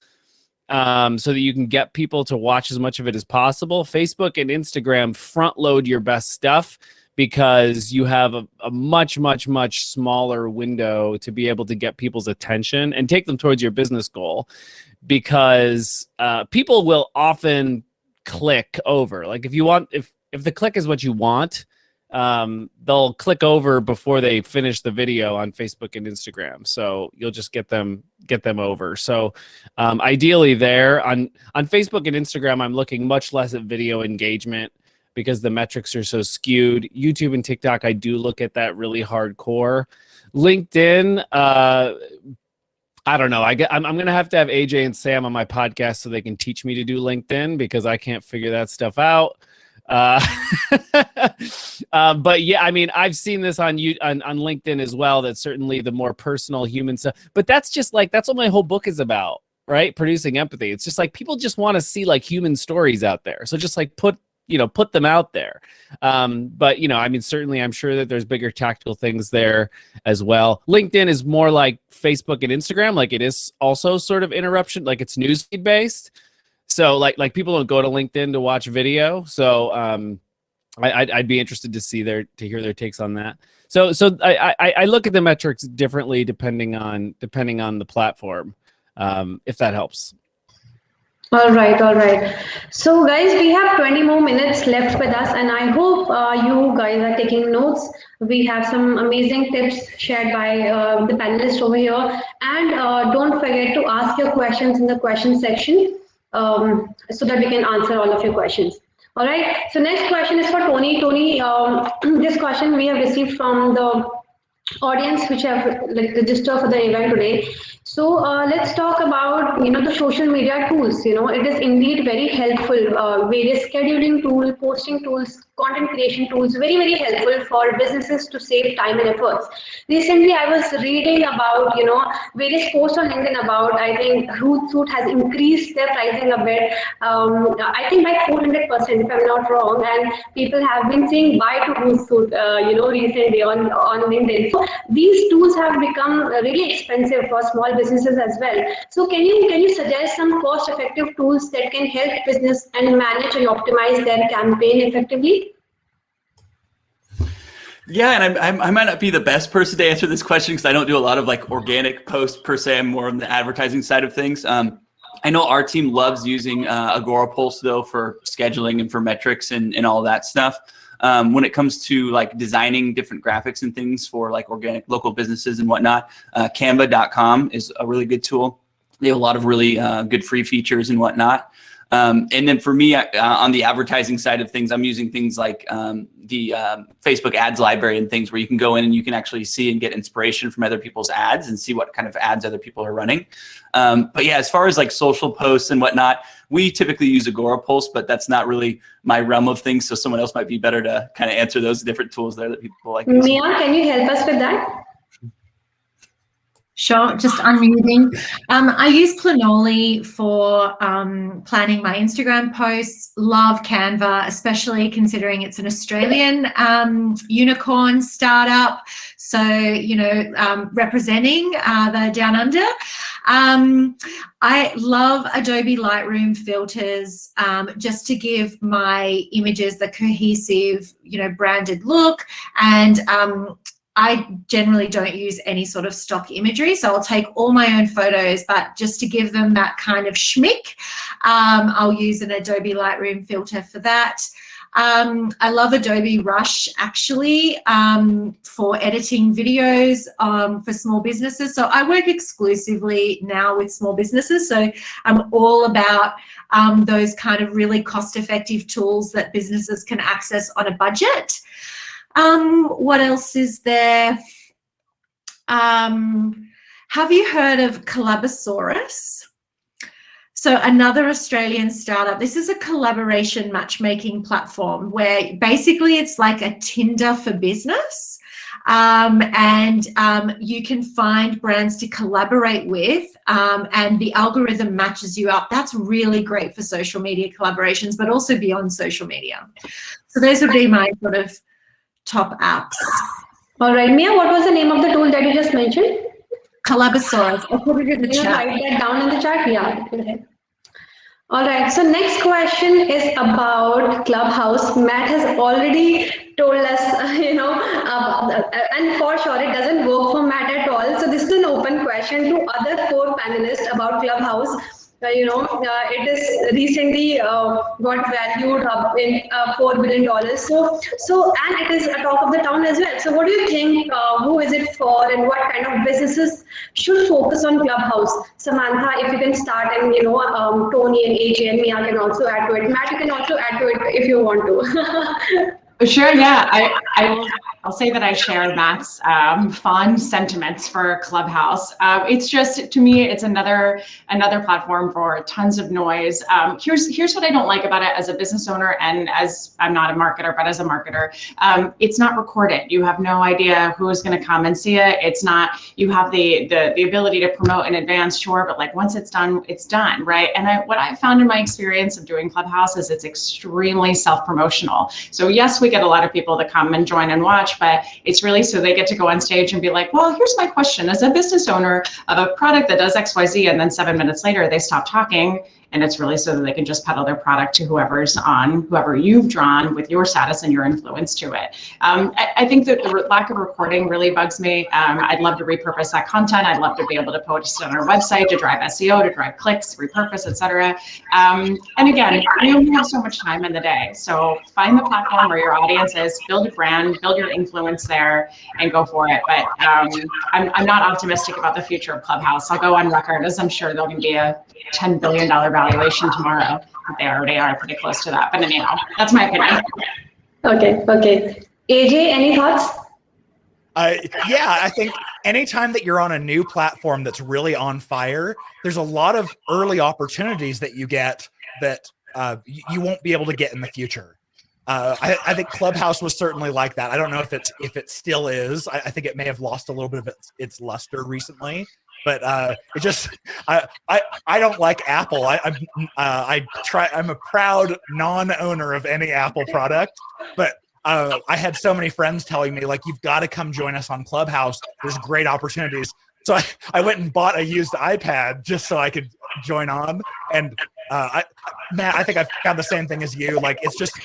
so that you can get people to watch as much of it as possible. Facebook and Instagram front load your best stuff, because you have a much, much, much smaller window to be able to get people's attention and take them towards your business goal, because people will often click over. Like if the click is what you want, they'll click over before they finish the video on Facebook and Instagram. So you'll just get them over. So ideally there on Facebook and Instagram, I'm looking much less at video engagement, because the metrics are so skewed. YouTube and TikTok, I do look at that really hardcore. LinkedIn, I don't know. I'm going to have AJ and Sam on my podcast so they can teach me to do LinkedIn, because I can't figure that stuff out. But yeah, I mean, I've seen this on LinkedIn as well. That's certainly the more personal human stuff. But that's just like, that's what my whole book is about, right? Producing empathy. It's just like people just want to see like human stories out there. So just like put them out there. But, I mean, certainly I'm sure that there's bigger tactical things there as well. LinkedIn is more like Facebook and Instagram. Like it is also sort of interruption, like it's newsfeed based. So like people don't go to LinkedIn to watch video. So I'd be interested to hear their takes on that. So I look at the metrics differently depending on the platform, if that helps.
All right. So guys, we have 20 more minutes left with us, and I hope you guys are taking notes. We have some amazing tips shared by the panelists over here, and don't forget to ask your questions in the question section so that we can answer all of your questions. All right, so next question is for Tony. Tony, this question we have received from the audience which have registered for the event today. So let's talk about the social media tools. It is indeed very helpful. Various scheduling tools, posting tools, content creation tools, very, very helpful for businesses to save time and efforts. Recently, I was reading about various posts on LinkedIn about, I think Hootsuite has increased their pricing a bit. I think by 400%, if I'm not wrong, and people have been saying bye to Hootsuite, recently on LinkedIn. So these tools have become really expensive for small businesses as well. So can you suggest some cost-effective tools that can help business and manage and optimize their campaign effectively?
Yeah, and I might not be the best person to answer this question because I don't do a lot of like organic posts per se. I'm more on the advertising side of things. I know our team loves using Agorapulse though for scheduling and for metrics and all that stuff. When it comes to like designing different graphics and things for like organic local businesses and whatnot, Canva.com is a really good tool. They have a lot of really good free features and whatnot. And then for me, on the advertising side of things, I'm using things like the Facebook ads library and things where you can go in and you can actually see and get inspiration from other people's ads and see what kind of ads other people are running. But yeah, as far as like social posts and whatnot, we typically use Agorapulse, but that's not really my realm of things. So someone else might be better to kind of answer those different tools there that people like.
Mia, can you help us with that?
Sure, just unmuting. I use Planoly for planning my Instagram posts. Love Canva, especially considering it's an Australian unicorn startup. So, you know, representing the Down Under. I love Adobe Lightroom filters just to give my images the cohesive, you know, branded look. And I generally don't use any sort of stock imagery, so I'll take all my own photos, but just to give them that kind of schmick, I'll use an Adobe Lightroom filter for that. I love Adobe Rush actually for editing videos for small businesses. So I work exclusively now with small businesses, so I'm all about those kind of really cost-effective tools that businesses can access on a budget. What else is there? Have you heard of Collabosaurus? So another Australian startup. This is a collaboration matchmaking platform where basically it's like a Tinder for business. And you can find brands to collaborate with and the algorithm matches you up. That's really great for social media collaborations, but also beyond social media. So those would be my sort of top apps.
All right, Mia, what was the name of the tool that you just mentioned?
Collabosaurus. I'll put it in the
Can you
chat.
write that down in the chat? Yeah. Okay. All right, so next question is about Clubhouse. Matt has already told us, you know, and for sure it doesn't work for Matt at all. So this is an open question to other 4 panelists about Clubhouse. You know, it is recently got valued in $4 billion. So, and it is a talk of the town as well. So what do you think, who is it for and what kind of businesses should focus on Clubhouse? Samantha, if you can start, and, you know, Tony and AJ and Mia can also add to it. Matt, you can also add to it if you want to.
Sure, yeah. I'll say that I share Matt's fond sentiments for Clubhouse. It's just, to me, it's another platform for tons of noise. Here's what I don't like about it as a business owner, and as I'm not a marketer, but as a marketer, it's not recorded. You have no idea who is going to come and see it. It's not. You have the ability to promote in advance, sure, but like once it's done, right? And what I found in my experience of doing Clubhouse is it's extremely self-promotional. So yes, we get a lot of people that come and join and watch, but it's really so they get to go on stage and be like, well, here's my question. As a business owner of a product that does XYZ, and then 7 minutes later they stop talking, and it's really so that they can just peddle their product to whoever you've drawn with your status and your influence to it. I think that the lack of recording really bugs me. I'd love to repurpose that content. I'd love to be able to post it on our website to drive SEO, to drive clicks, repurpose, etc. And again, we only have so much time in the day. So find the platform where your audience is, build a brand, build your influence there, and go for it. But I'm not optimistic about the future of Clubhouse. I'll go on record as I'm sure there'll be a $10 billion valuation tomorrow. They already are pretty close to that. But anyhow, that's my opinion.
Okay. AJ, any thoughts?
Yeah, I think anytime that you're on a new platform that's really on fire, there's a lot of early opportunities that you get that you won't be able to get in the future. I think Clubhouse was certainly like that. I don't know if it still is. I think it may have lost a little bit of its luster recently. But it just I don't like Apple. I'm a proud non-owner of any Apple product, but I had so many friends telling me, like, you've got to come join us on Clubhouse. There's great opportunities. So I went and bought a used iPad just so I could join on. And Matt, I think I've found the same thing as you. Like, it's just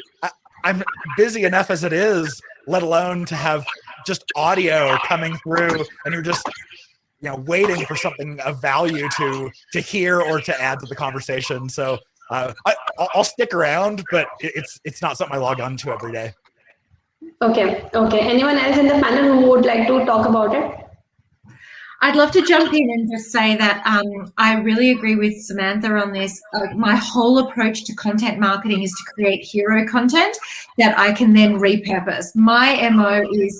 I'm busy enough as it is, let alone to have just audio coming through, and you're just waiting for something of value to hear or to add to the conversation. So I'll stick around, but it's not something I log on to every day.
Okay. Anyone else in the panel who would like to talk about it?
I'd love to jump in and just say that I really agree with Samantha on this. My whole approach to content marketing is to create hero content that I can then repurpose. My MO is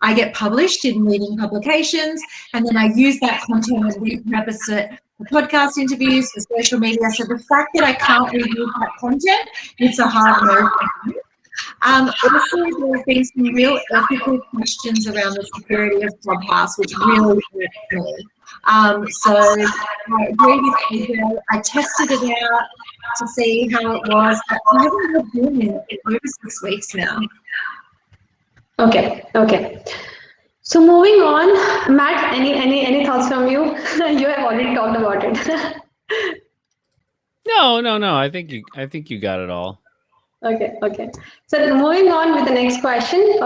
I get published in leading publications, and then I use that content and repurpose it for podcast interviews, for social media. So the fact that I can't reuse that content, it's a hard no for me. Also, there have been some real ethical questions around the security of Clubhouse, which really hurt me. So I agree with you. I tested it out to see how it was, but I haven't been doing it over 6 weeks now.
Okay. So moving on, Matt, any thoughts from you? You have already talked about it.
No. I think you got it all.
Okay. So moving on with the next question,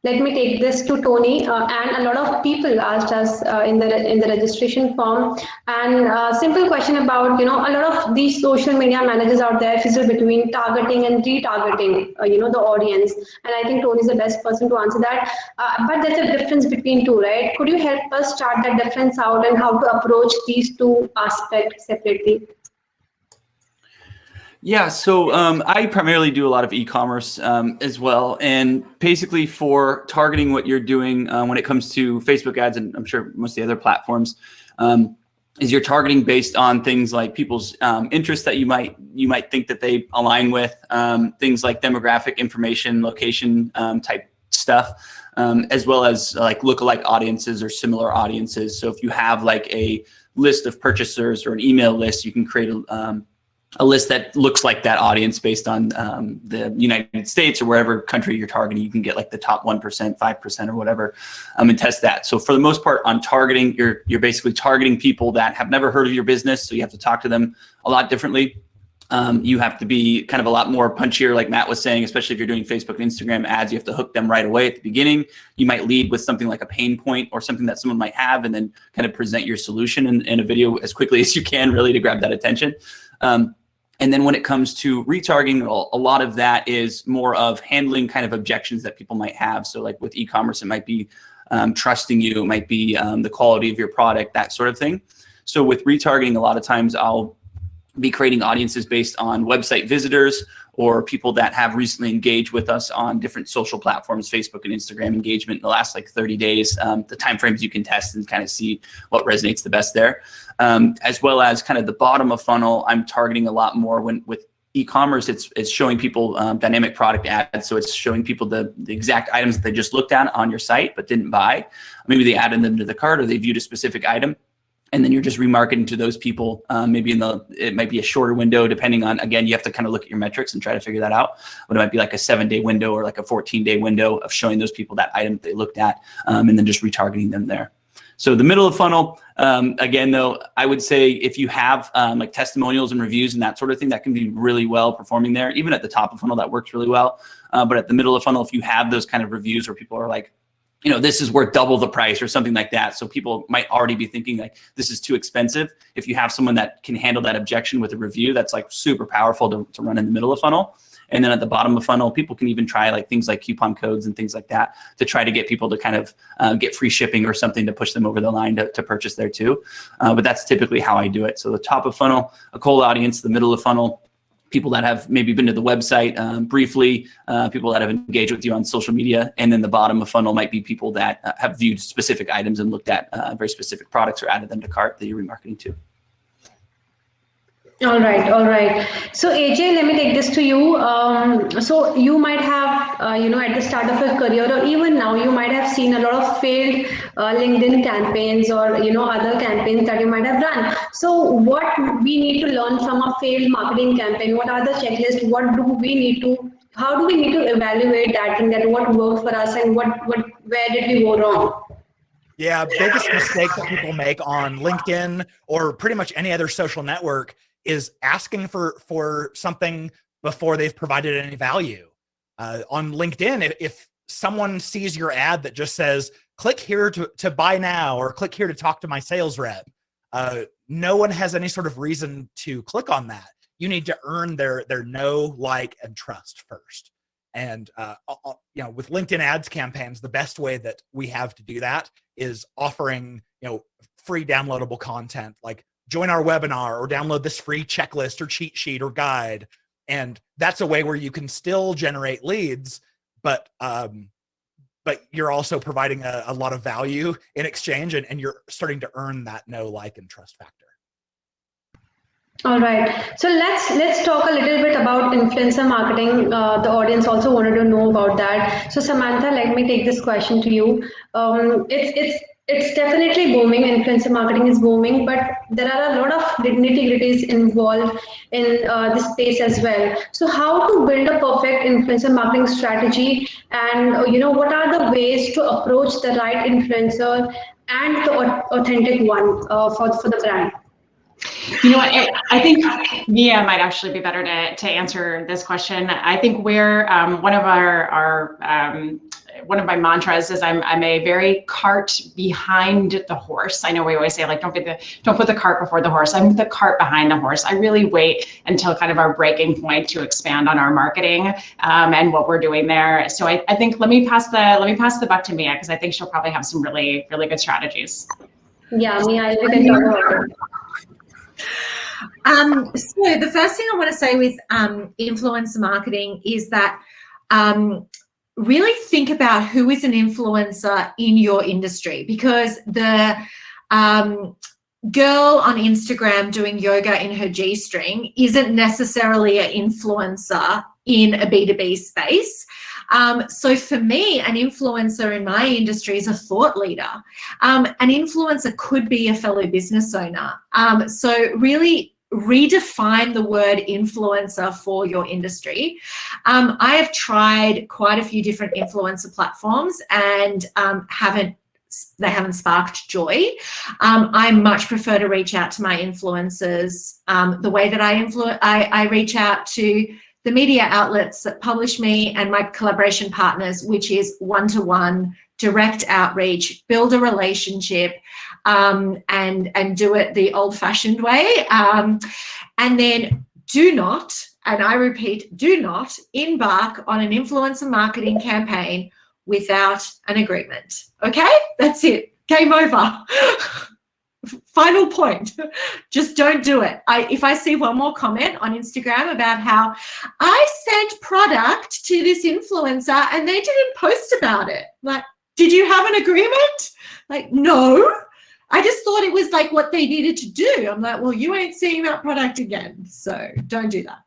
let me take this to Tony. And a lot of people asked us in the registration form, and simple question about, a lot of these social media managers out there fizzle between targeting and retargeting, the audience. And I think Tony is the best person to answer that. But there's a difference between two, right? Could you help us chart that difference out and how to approach these two aspects separately?
Yeah, so I primarily do a lot of e-commerce as well. And basically for targeting what you're doing when it comes to Facebook ads, and I'm sure most of the other platforms, is you're targeting based on things like people's interests that you might think that they align with, things like demographic information, location type stuff, as well as like lookalike audiences or similar audiences. So if you have like a list of purchasers or an email list, you can create a list that looks like that audience based on the United States or wherever country you're targeting. You can get like the top 1%, 5% or whatever, and test that. So for the most part on targeting, you're basically targeting people that have never heard of your business. So you have to talk to them a lot differently. You have to be kind of a lot more punchier, like Matt was saying, especially if you're doing Facebook and Instagram ads. You have to hook them right away at the beginning. You might lead with something like a pain point or something that someone might have, and then kind of present your solution in a video as quickly as you can, really, to grab that attention. And then when it comes to retargeting, a lot of that is more of handling kind of objections that people might have. So like with e-commerce, it might be trusting you, it might be the quality of your product, that sort of thing. So with retargeting, a lot of times I'll be creating audiences based on website visitors or people that have recently engaged with us on different social platforms, Facebook and Instagram engagement in the last like 30 days, the timeframes you can test and kind of see what resonates the best there. As well as kind of the bottom of funnel, I'm targeting a lot more with e-commerce. It's showing people dynamic product ads. So it's showing people the exact items that they just looked at on your site but didn't buy. Maybe they added them to the cart or they viewed a specific item. And then you're just remarketing to those people. Maybe it might be a shorter window, depending on, again, you have to kind of look at your metrics and try to figure that out. But it might be like a 7-day window or like a 14-day window of showing those people that item that they looked at, and then just retargeting them there. So the middle of funnel, again, though, I would say if you have like testimonials and reviews and that sort of thing, that can be really well performing there. Even at the top of funnel, that works really well. But at the middle of funnel, if you have those kind of reviews where people are like, this is worth double the price or something like that. So people might already be thinking like, this is too expensive. If you have someone that can handle that objection with a review, that's like super powerful to run in the middle of funnel. And then at the bottom of funnel, people can even try like things like coupon codes and things like that to try to get people to kind of get free shipping or something to push them over the line to purchase there too. But that's typically how I do it. So the top of funnel, a cold audience, the middle of funnel, people that have maybe been to the website briefly, people that have engaged with you on social media, and then the bottom of funnel might be people that have viewed specific items and looked at very specific products or added them to cart that you're remarketing to.
All right. So AJ, let me take this to you. So you might have, at the start of your career or even now, you might have seen a lot of failed LinkedIn campaigns or, other campaigns that you might have run. So what we need to learn from a failed marketing campaign? What are the checklists? How do we need to evaluate that and that what worked for us and where did we go wrong?
Yeah, biggest mistake that people make on LinkedIn or pretty much any other social network is asking for something before they've provided any value. On LinkedIn, if someone sees your ad that just says, click here to buy now, or click here to talk to my sales rep, no one has any sort of reason to click on that. You need to earn their know, like, and trust first. And with LinkedIn ads campaigns, the best way that we have to do that is offering free downloadable content, like join our webinar or download this free checklist or cheat sheet or guide. And that's a way where you can still generate leads, but you're also providing a lot of value in exchange, and you're starting to earn that know, like, and trust factor.
All right. So let's talk a little bit about influencer marketing. The audience also wanted to know about that. So Samantha, let me take this question to you. It's definitely booming. Influencer marketing is booming, but there are a lot of nitty-gritties involved in this space as well. So how to build a perfect influencer marketing strategy, and what are the ways to approach the right influencer and the authentic one for the brand?
You know what? I think Mia might actually be better to answer this question. I think we're one of one of my mantras is I'm a very cart behind the horse. I know we always say, like, don't put the cart before the horse. I'm the cart behind the horse. I really wait until kind of our breaking point to expand on our marketing and what we're doing there. So I think let me pass the buck to Mia, because I think she'll probably have some really, really good strategies.
Yeah, Mia, we can talk about it.
So the first thing I want to say with influencer marketing is that really think about who is an influencer in your industry, because the girl on Instagram doing yoga in her G-string isn't necessarily an influencer in a B2B space. So for me, an influencer in my industry is a thought leader. An influencer could be a fellow business owner. So really redefine the word influencer for your industry. I have tried quite a few different influencer platforms and they haven't sparked joy. I much prefer to reach out to my influencers the way that I reach out to the media outlets that publish me and my collaboration partners, which is one-to-one, direct outreach, build a relationship, and do it the old-fashioned way. And then do not, and I repeat, do not embark on an influencer marketing campaign without an agreement. Okay? That's it. Game over. Final point. Just don't do it. If I see one more comment on Instagram about how I sent product to this influencer and they didn't post about it, like, did you have an agreement? Like, no. I just thought it was like what they needed to do. I'm like, well, you ain't seeing that product again. So don't do that.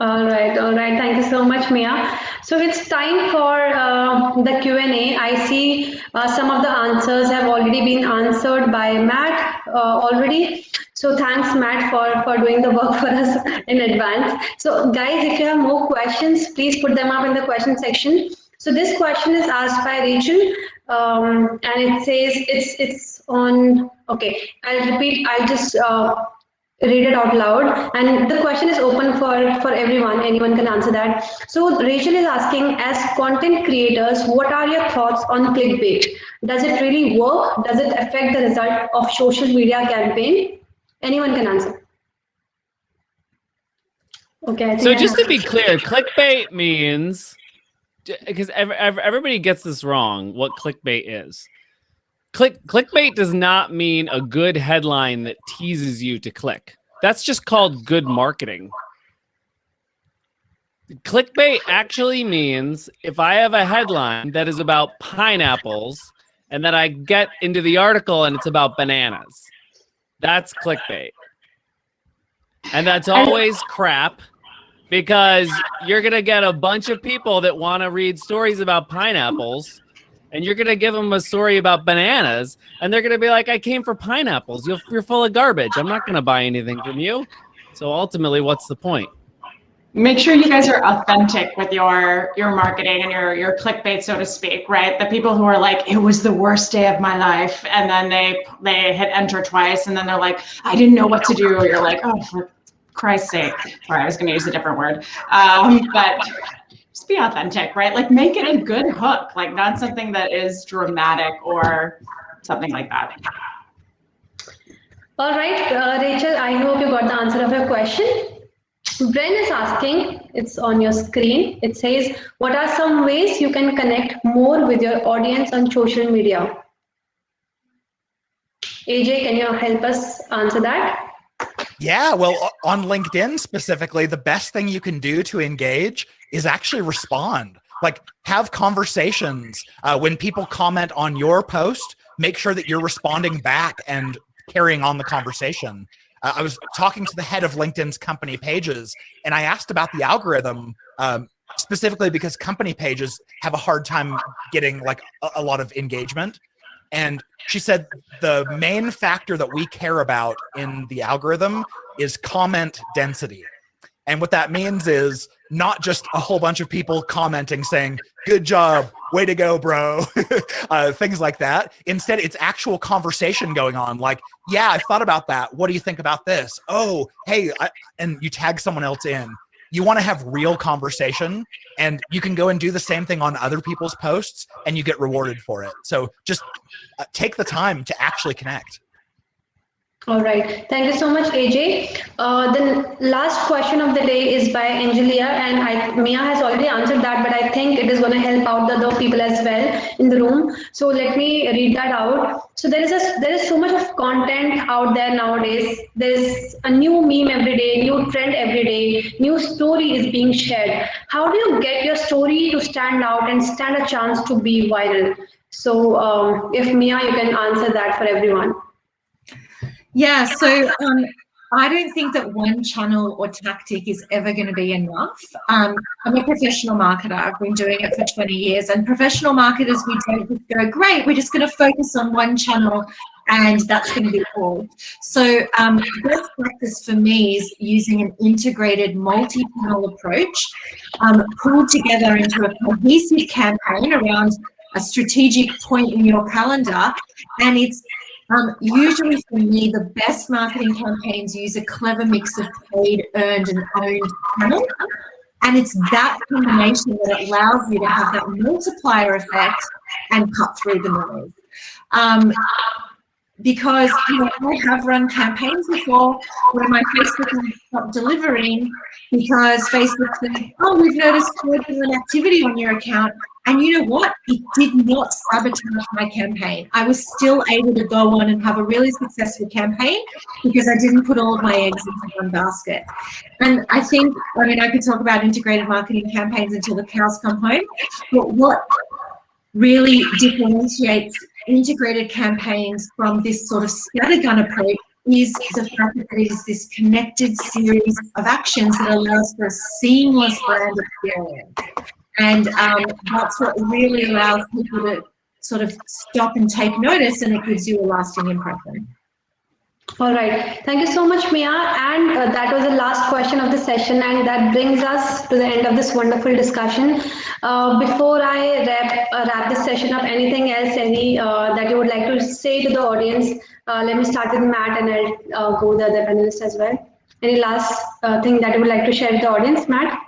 All right. Thank you so much, Mia. So it's time for the Q&A. I see some of the answers have already been answered by Matt already. So thanks, Matt, for doing the work for us in advance. So guys, if you have more questions, please put them up in the question section. So this question is asked by Rachel, and it says it's on. Okay, I'll repeat. I'll just read it out loud, and the question is open for everyone. Anyone can answer that. So Rachel is asking, as content creators, what are your thoughts on clickbait? Does it really work? Does it affect the result of social media campaign? Anyone can answer. Okay.
So just to be clear, clickbait means, because everybody gets this wrong, what clickbait is. Clickbait does not mean a good headline that teases you to click. That's just called good marketing. Clickbait actually means if I have a headline that is about pineapples and then I get into the article and it's about bananas, that's clickbait. And that's always crap, because you're going to get a bunch of people that want to read stories about pineapples, and you're going to give them a story about bananas, and they're going to be like, I came for pineapples. You're full of garbage. I'm not going to buy anything from you. So ultimately, what's the point?
Make sure you guys are authentic with your marketing and your clickbait, so to speak, right? The people who are like, it was the worst day of my life, and then they hit enter twice, and then they're like, I didn't know what to do. You're like, oh, for Christ's sake. Sorry, I was going to use a different word. But just be authentic, right? Like make it a good hook, like not something that is dramatic or something like that.
All right, Rachel, I hope you got the answer of your question. Bren is asking, it's on your screen. It says, what are some ways you can connect more with your audience on social media? AJ, can you help us answer that?
Yeah, well, on LinkedIn specifically, the best thing you can do to engage is actually respond. Like, have conversations. When people comment on your post, make sure that you're responding back and carrying on the conversation. I was talking to the head of LinkedIn's company pages, and I asked about the algorithm, specifically because company pages have a hard time getting like a lot of engagement. And she said the main factor that we care about in the algorithm is comment density. And what that means is not just a whole bunch of people commenting saying, good job, way to go, bro, things like that. Instead, it's actual conversation going on. Like, yeah, I thought about that. What do you think about this? Oh, hey, and you tag someone else in. You want to have real conversation, and you can go and do the same thing on other people's posts, and you get rewarded for it. So just take the time to actually connect.
All right. Thank you so much, AJ. The last question of the day is by Angelia, and Mia has already answered that, but I think it is going to help out the other people as well in the room. So let me read that out. So there is so much of content out there nowadays. There's a new meme every day, new trend every day, new story is being shared. How do you get your story to stand out and stand a chance to be viral? So if Mia, you can answer that for everyone.
Yeah, so I don't think that one channel or tactic is ever going to be enough. I'm a professional marketer. I've been doing it for 20 years. And professional marketers, we don't just go, great, we're just going to focus on one channel and that's going to be all. So best practice for me is using an integrated multi-channel approach, pulled together into a cohesive campaign around a strategic point in your calendar. And it's usually for me, the best marketing campaigns use a clever mix of paid, earned, and owned channels. And it's that combination that allows you to have that multiplier effect and cut through the noise. Because I have run campaigns before where my Facebook stopped delivering because Facebook said, oh, we've noticed fraudulent activity on your account. And you know what? It did not sabotage my campaign. I was still able to go on and have a really successful campaign because I didn't put all of my eggs into one basket. And I think, I could talk about integrated marketing campaigns until the cows come home, but what really differentiates integrated campaigns from this sort of scattergun approach is the fact that it is this connected series of actions that allows for a seamless brand experience. And that's what really allows people to sort of stop and take notice, and it gives you a lasting impression.
All right. Thank you so much, Mia. And that was the last question of the session, and that brings us to the end of this wonderful discussion. Before I wrap this session up, anything else, that you would like to say to the audience? Let me start with Matt, and I'll go with the other panelists as well. Any last thing that you would like to share with the audience, Matt?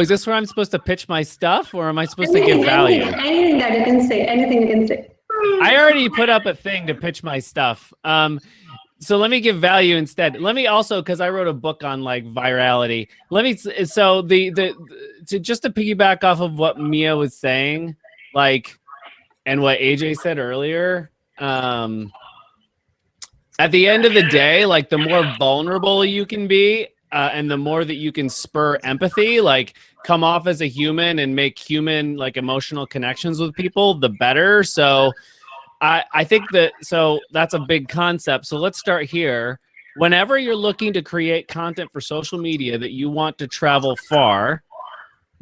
Is this where I'm supposed to pitch my stuff, or am I supposed to give value?
Anything that you can say. Anything you can say.
I already put up a thing to pitch my stuff. So let me give value instead. Let me also, because I wrote a book on like virality. Just to piggyback off of what Mia was saying, like, and what AJ said earlier. At the end of the day, like the more vulnerable you can be, and the more that you can spur empathy, like come off as a human and make human like emotional connections with people, the better. So I think that's a big concept. So let's start here. Whenever you're looking to create content for social media that you want to travel far,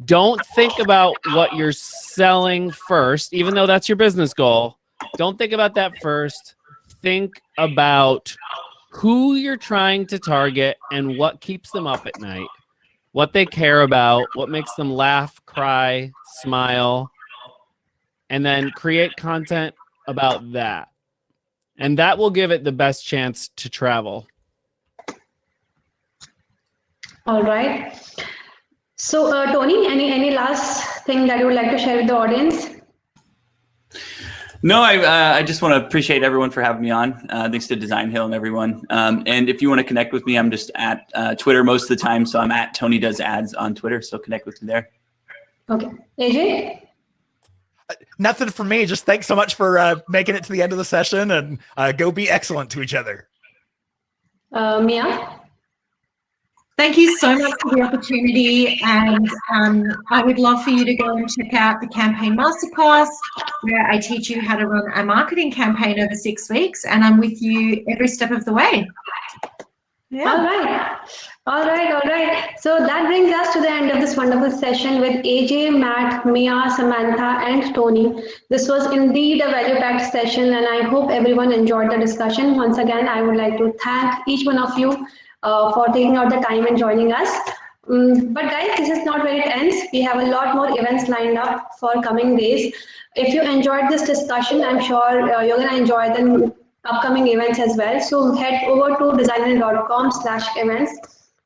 don't think about what you're selling first, even though that's your business goal. Don't think about that first. Think about who you're trying to target and what keeps them up at night, what they care about, what makes them laugh, cry, smile, and then create content about that. And that will give it the best chance to travel.
All right. So, Tony, any last thing that you would like to share with the audience?
No, I just want to appreciate everyone for having me on. Thanks to Designhill and everyone. And if you want to connect with me, I'm just at Twitter most of the time. So I'm at Tony Does Ads on Twitter. So connect with me there.
Okay. AJ?
Nothing for me. Just thanks so much for making it to the end of the session, and go be excellent to each other.
Mia?
Thank you so much for the opportunity, and I would love for you to go and check out the Campaign Masterclass, where I teach you how to run a marketing campaign over 6 weeks, and I'm with you every step of the way. Yeah.
All right. So that brings us to the end of this wonderful session with AJ, Matt, Mia, Samantha, and Tony. This was indeed a value-packed session, and I hope everyone enjoyed the discussion. Once again, I would like to thank each one of you for taking out the time and joining us. But guys, this is not where it ends. We have a lot more events lined up for coming days. If you enjoyed this discussion, I'm sure you're going to enjoy the upcoming events as well. So head over to designhill.com/events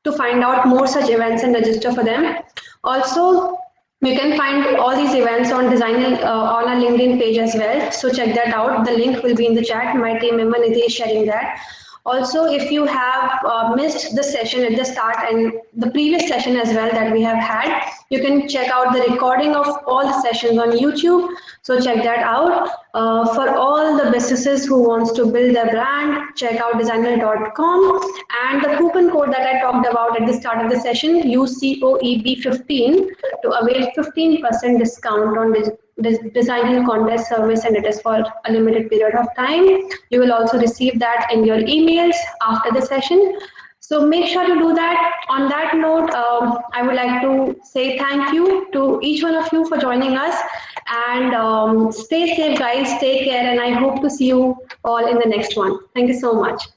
to find out more such events and register for them. Also, you can find all these events on Designhill on our LinkedIn page as well. So check that out. The link will be in the chat. My team member Nidhi is sharing that. Also, if you have missed the session at the start and the previous session as well that we have had, you can check out the recording of all the sessions on YouTube. So check that out. For all the businesses who wants to build their brand, check out designhill.com, and the coupon code that I talked about at the start of the session, UCOEB15, to avail 15% discount on Designhill contest service, and it is for a limited period of time. You will also receive that in your emails after the session. So make sure to do that. On that note, I would like to say thank you to each one of you for joining us, and stay safe guys, take care, and I hope to see you all in the next one. Thank you so much.